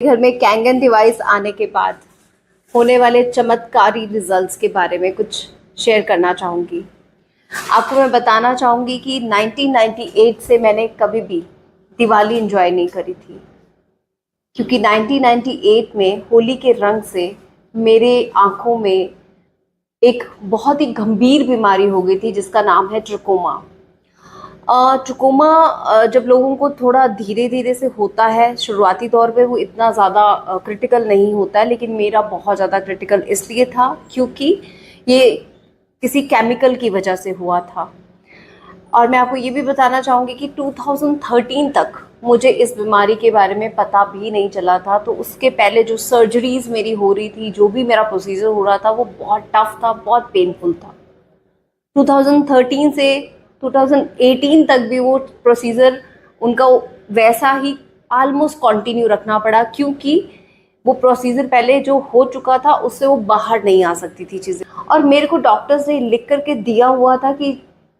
घर में Kangen device आने के बाद होने वाले चमत्कारी रिजल्ट्स के बारे में कुछ शेयर करना चाहूँगी। आपको मैं बताना चाहूँगी कि 1998 से मैंने कभी भी दिवाली एंजॉय नहीं करी थी, क्योंकि 1998 में होली के रंग से मेरे आँखों में एक बहुत ही गंभीर बीमारी हो गई थी जिसका नाम है ट्रकोमा। ट्रकोमा जब लोगों को थोड़ा धीरे धीरे से होता है, शुरुआती तौर पे वो इतना ज़्यादा क्रिटिकल नहीं होता है, लेकिन मेरा बहुत ज़्यादा क्रिटिकल इसलिए था क्योंकि ये किसी केमिकल की वजह से हुआ था। और मैं आपको ये भी बताना चाहूँगी कि 2013 तक मुझे इस बीमारी के बारे में पता भी नहीं चला था। तो उसके पहले जो सर्जरीज मेरी हो रही थी, जो भी मेरा प्रोसीजर हो रहा था, वो बहुत टफ था, बहुत पेनफुल था। 2013 से 2018 तक भी वो प्रोसीजर उनका वैसा ही ऑलमोस्ट कंटिन्यू रखना पड़ा, क्योंकि वो प्रोसीजर पहले जो हो चुका था उससे वो बाहर नहीं आ सकती थी चीज़ें। और मेरे को डॉक्टर्स ने लिख करके दिया हुआ था कि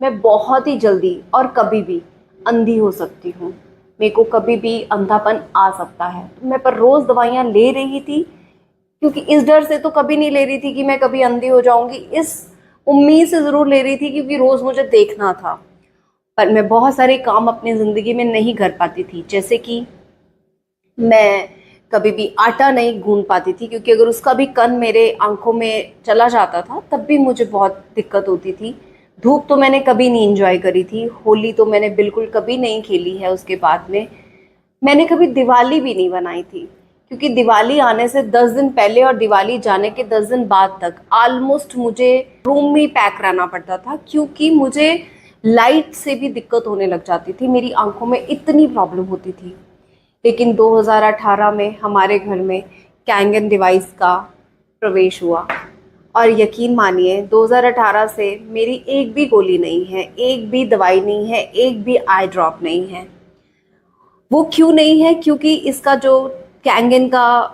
मैं बहुत ही जल्दी और कभी भी अंधी हो सकती हूँ, मेरे को कभी भी अंधापन आ सकता है। तो मैं पर रोज़ दवाइयाँ ले रही थी, क्योंकि इस डर से तो कभी नहीं ले रही थी कि मैं कभी अंधी हो जाऊंगी, इस उम्मीद से ज़रूर ले रही थी क्योंकि रोज़ मुझे देखना था। पर मैं बहुत सारे काम अपनी ज़िंदगी में नहीं कर पाती थी, जैसे कि मैं कभी भी आटा नहीं गूंद पाती थी, क्योंकि अगर उसका भी कण मेरे आंखों में चला जाता था तब भी मुझे बहुत दिक्कत होती थी। धूप तो मैंने कभी नहीं इंजॉय करी थी, होली तो मैंने बिल्कुल कभी नहीं खेली है। उसके बाद में मैंने कभी दिवाली भी नहीं बनाई थी, क्योंकि दिवाली आने से 10 दिन पहले और दिवाली जाने के 10 दिन बाद तक ऑलमोस्ट मुझे रूम में पैक रहना पड़ता था, क्योंकि मुझे लाइट से भी दिक्कत होने लग जाती थी, मेरी आंखों में इतनी प्रॉब्लम होती थी। लेकिन 2018 में हमारे घर में कैंगन डिवाइस का प्रवेश हुआ, और यकीन मानिए 2018 से मेरी एक भी गोली नहीं है, एक भी दवाई नहीं है, एक भी आई ड्रॉप नहीं है। वो क्यों नहीं है? क्योंकि इसका जो कैंगन का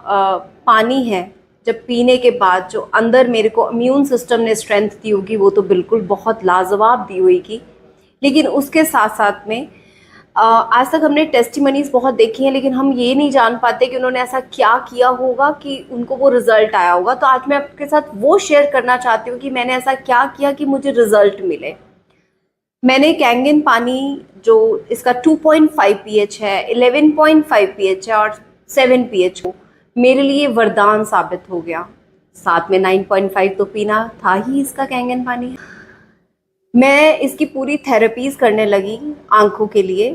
पानी है, जब पीने के बाद जो अंदर मेरे को इम्यून सिस्टम ने स्ट्रेंथ दी होगी, वो तो बिल्कुल बहुत लाजवाब दी होगी। लेकिन उसके साथ साथ में आज तक हमने टेस्टिमनीज बहुत देखी हैं, लेकिन हम ये नहीं जान पाते कि उन्होंने ऐसा क्या किया होगा कि उनको वो रिजल्ट आया होगा। तो आज मैं आपके साथ वो शेयर करना चाहती हूँ कि मैंने ऐसा क्या किया कि मुझे रिजल्ट मिले। मैंने कैंगन पानी, जो इसका 2.5 पीएच है, 11.5 पीएच है और 7 पीएच हो, मेरे लिए वरदान साबित हो गया। साथ में 9.5 तो पीना था ही इसका कैंगन पानी। मैं इसकी पूरी थेरेपीज करने लगी आंखों के लिए,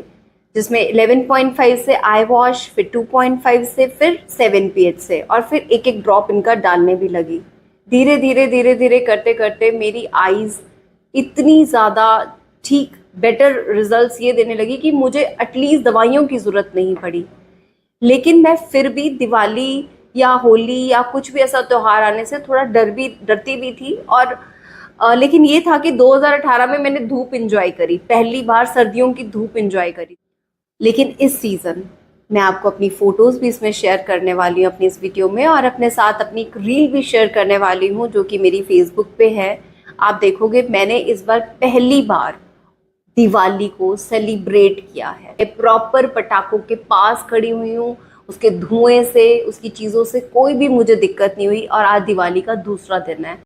जिसमें 11.5 से आई वॉश, फिर 2.5 से, फिर 7 पीएच से, और फिर एक एक ड्रॉप इनका डालने भी लगी। धीरे धीरे धीरे धीरे करते करते मेरी आईज इतनी ज़्यादा ठीक, बेटर रिजल्ट्स ये देने लगी कि मुझे एटलीस्ट दवाइयों की ज़रूरत नहीं पड़ी। लेकिन मैं फिर भी दिवाली या होली या कुछ भी ऐसा त्यौहार आने से थोड़ा डरती भी थी। और लेकिन ये था कि 2018 में मैंने धूप इंजॉय करी, पहली बार सर्दियों की धूप इंजॉय करी। लेकिन इस सीज़न मैं आपको अपनी फ़ोटोज़ भी इसमें शेयर करने वाली हूँ अपनी इस वीडियो में, और अपने साथ अपनी एक रील भी शेयर करने वाली हूँ जो कि मेरी फेसबुक पे है। आप देखोगे मैंने इस बार पहली बार दिवाली को सेलिब्रेट किया है। मैं प्रॉपर पटाखों के पास खड़ी हुई हूँ, उसके धुएं से, उसकी चीज़ों से कोई भी मुझे दिक्कत नहीं हुई। और आज दिवाली का दूसरा दिन है।